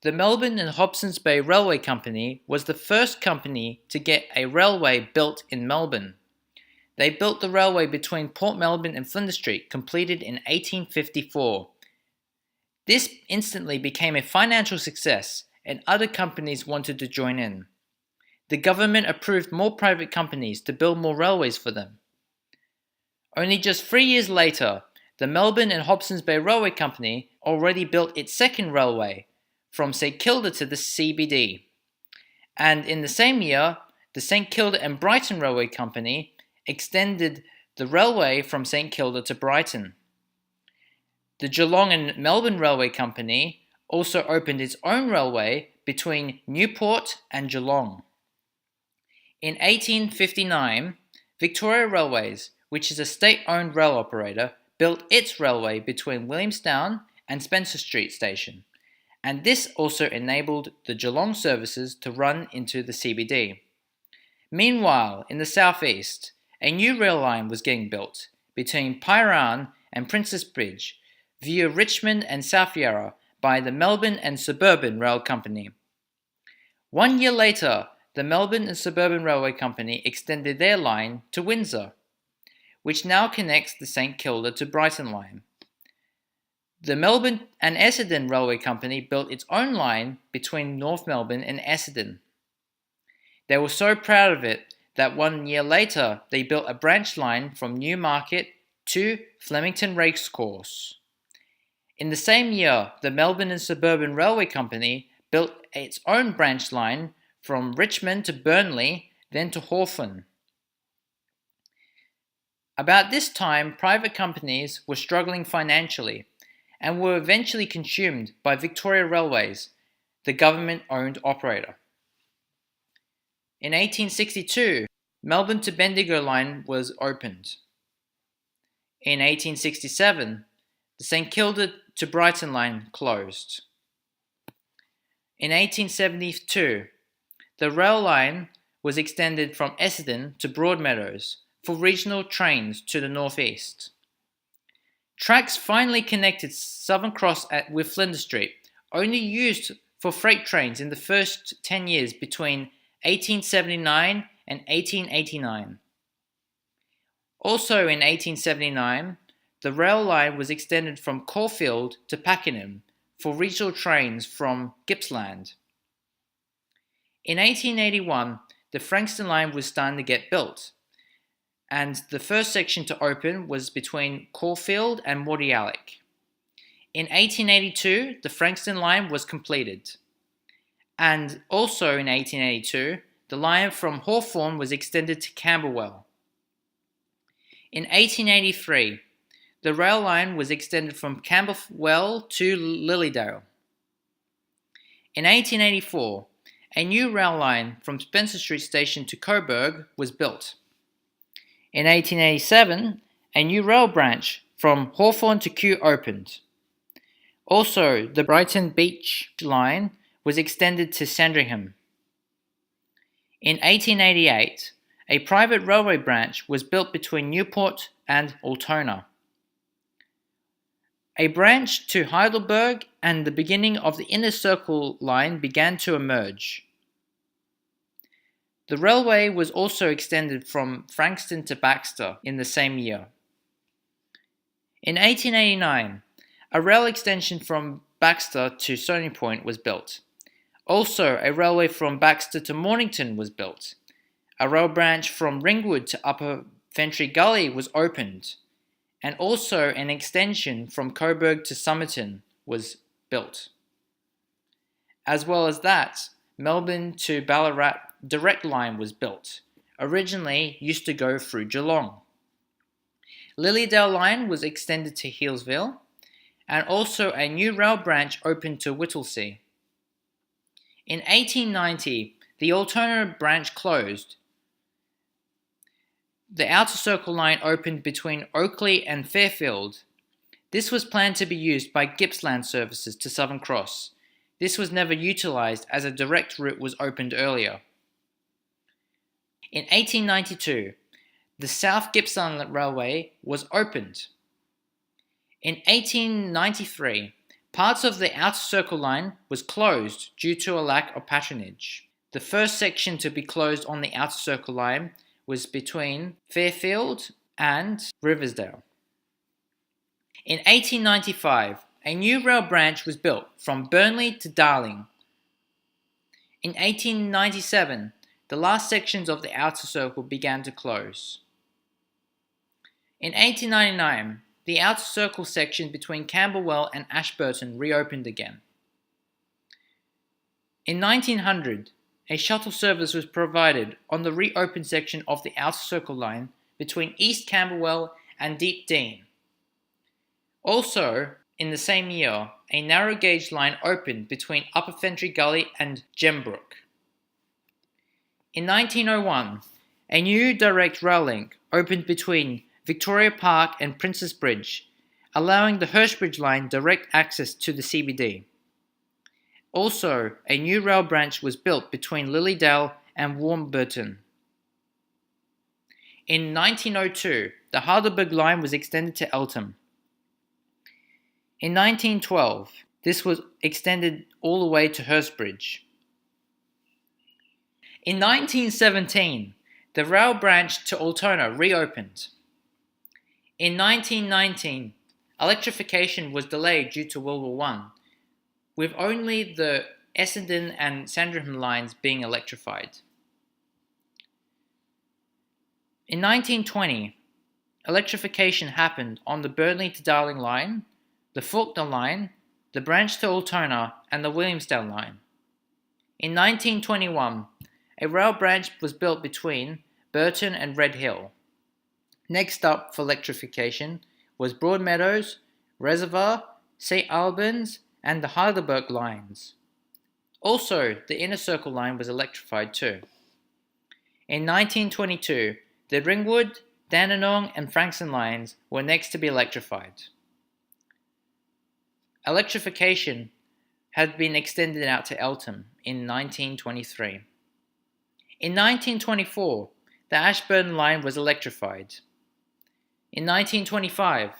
The Melbourne and Hobsons Bay Railway Company was the first company to get a railway built in Melbourne. They built the railway between Port Melbourne and Flinders Street, completed in 1854. This instantly became a financial success, and other companies wanted to join in. The government approved more private companies to build more railways for them. Only just 3 years later, the Melbourne and Hobsons Bay Railway Company already built its second railway, from St Kilda to the CBD. And in the same year, the St Kilda and Brighton Railway Company extended the railway from St Kilda to Brighton. The Geelong and Melbourne Railway Company also opened its own railway between Newport and Geelong. In 1859, Victoria Railways, which is a state-owned rail operator, built its railway between Williamstown and Spencer Street Station, and this also enabled the Geelong services to run into the CBD. Meanwhile, in the southeast, a new rail line was getting built between Pyran and Princess Bridge via Richmond and South Yarra by the Melbourne and Suburban Rail Company. 1 year later, the Melbourne and Suburban Railway Company extended their line to Windsor, which now connects the St Kilda to Brighton line. The Melbourne and Essendon Railway Company built its own line between North Melbourne and Essendon. They were so proud of it that 1 year later they built a branch line from Newmarket to Flemington Racecourse. In the same year, the Melbourne and Suburban Railway Company built its own branch line from Richmond to Burnley, then to Hawthorn. About this time, private companies were struggling financially and were eventually consumed by Victoria Railways, the government-owned operator. In 1862, Melbourne to Bendigo line was opened. In 1867, the St Kilda to Brighton line closed. In 1872, the rail line was extended from Essendon to Broadmeadows for regional trains to the northeast. Tracks finally connected Southern Cross with Flinders Street, only used for freight trains in the first 10 years between 1879 and 1889. Also in 1879, the rail line was extended from Caulfield to Pakenham for regional trains from Gippsland. In 1881, the Frankston Line was starting to get built, and the first section to open was between Caulfield and Mordialloc. In 1882, the Frankston Line was completed. And also in 1882, the line from Hawthorn was extended to Camberwell. In 1883, the rail line was extended from Camberwell to Lilydale. In 1884, a new rail line from Spencer Street Station to Coburg was built. In 1887, a new rail branch from Hawthorn to Kew opened. Also, the Brighton Beach line was extended to Sandringham. In 1888, a private railway branch was built between Newport and Altona. A branch to Heidelberg and the beginning of the Inner Circle line began to emerge. The railway was also extended from Frankston to Baxter in the same year. In 1889, a rail extension from Baxter to Stony Point was built. Also, a railway from Baxter to Mornington was built. A rail branch from Ringwood to Upper Ventry Gully was opened, and also an extension from Coburg to Somerton was built. As well as that, Melbourne to Ballarat direct line was built. Originally used to go through Geelong. Lilydale line was extended to Healesville, and also a new rail branch opened to Whittlesea. In 1890, the Altona branch closed. The Outer Circle line opened between Oakley and Fairfield. This was planned to be used by Gippsland services to Southern Cross. This was never utilised as a direct route was opened earlier. In 1892, the South Gippsland Railway was opened. In 1893, Parts of the Outer Circle line was closed due to a lack of patronage. The first section to be closed on the Outer Circle line was between Fairfield and Riversdale. In 1895, a new rail branch was built from Burnley to Darling. In 1897, the last sections of the Outer Circle began to close. In 1899, the Outer Circle section between Camberwell and Ashburton reopened again. In 1900, a shuttle service was provided on the reopened section of the Outer Circle line between East Camberwell and Deep Dean. Also, in the same year, a narrow gauge line opened between Upper Fentry Gully and Gembrook. In 1901, a new direct rail link opened between Victoria Park and Princess Bridge, allowing the Hurstbridge line direct access to the CBD. Also, a new rail branch was built between Lilydale and Warburton. In 1902, the Heidelberg line was extended to Eltham. In 1912, this was extended all the way to Hurstbridge. In 1917, the rail branch to Altona reopened. In 1919, electrification was delayed due to World War I, with only the Essendon and Sandringham lines being electrified. In 1920, electrification happened on the Burnley to Darling line, the Faulkner line, the branch to Altona, and the Williamsdale line. In 1921, a rail branch was built between Burton and Red Hill. Next up for electrification was Broadmeadows, Reservoir, St Albans, and the Heidelberg lines. Also, the Inner Circle line was electrified too. In 1922, the Ringwood, Dandenong, and Frankston lines were next to be electrified. Electrification had been extended out to Eltham in 1923. In 1924, the Ashburton line was electrified. In 1925,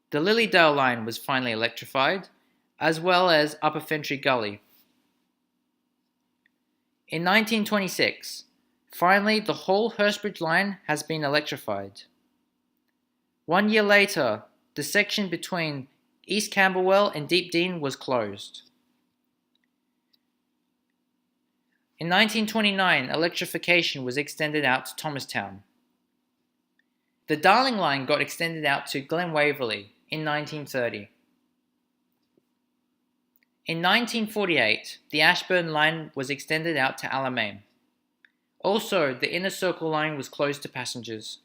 the Lilydale line was finally electrified, as well as Upper Fentry Gully. In 1926, finally the whole Hurstbridge line has been electrified. 1 year later, the section between East Camberwell and Deep Dean was closed. In 1929, electrification was extended out to Thomastown. The Darling line got extended out to Glen Waverley in 1930. In 1948, the Ashburton line was extended out to Alamein. Also, the Inner Circle line was closed to passengers.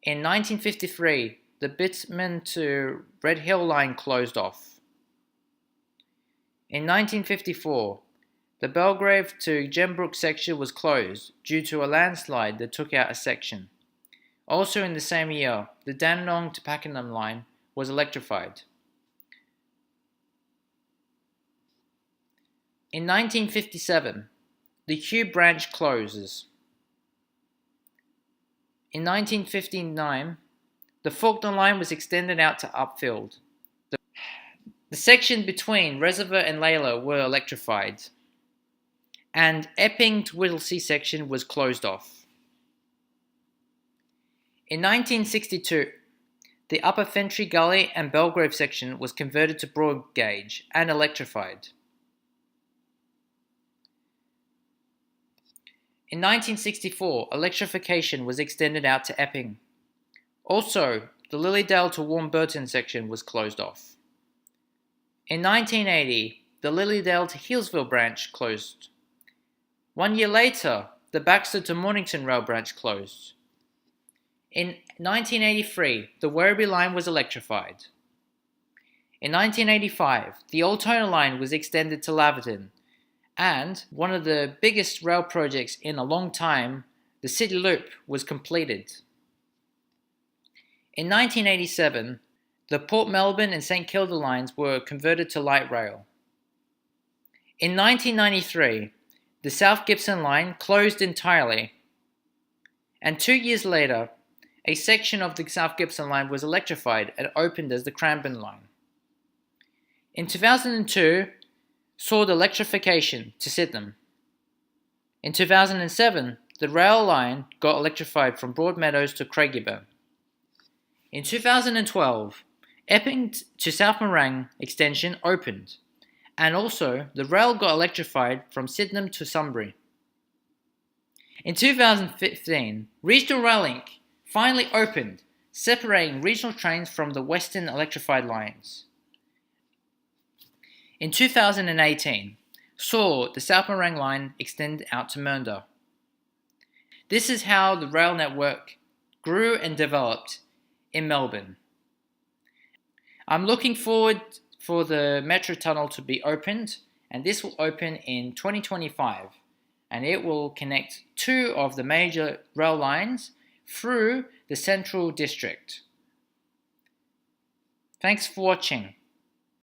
In 1953, the Bitumen to Red Hill line closed off. In 1954, the Belgrave to Gembrook section was closed due to a landslide that took out a section. Also in the same year, the Dandenong to Pakenham line was electrified. In 1957, the Kew branch closes. In 1959, the Faulkner line was extended out to Upfield. The section between Reservoir and Layla were electrified, and Epping to Whittlesea section was closed off. In 1962, the Upper Fentry Gully and Belgrave section was converted to broad gauge and electrified. In 1964, electrification was extended out to Epping. Also, the Lilydale to Warburton section was closed off. In 1980, the Lilydale to Healesville branch closed. 1 year later, the Baxter to Mornington rail branch closed. In 1983, the Werribee line was electrified. In 1985, the Altona line was extended to Laverton, and one of the biggest rail projects in a long time, the City Loop, was completed. In 1987, the Port Melbourne and St Kilda lines were converted to light rail. In 1993, the South Gibson line closed entirely, and 2 years later, a section of the South Gibson line was electrified and opened as the Cranbourne line. In 2002, saw the electrification to Sydenham. In 2007, the rail line got electrified from Broadmeadows to Craigieburn. In 2012, Epping to South Morang extension opened, and also the rail got electrified from Sydenham to Sunbury. In 2015, Regional Rail Link finally opened, separating regional trains from the western electrified lines. In 2018, saw the South Morang line extend out to Mernda. This is how the rail network grew and developed in Melbourne. I'm looking forward for the metro tunnel to be opened, and this will open in 2025, and it will connect two of the major rail lines through the Central District. Thanks for watching.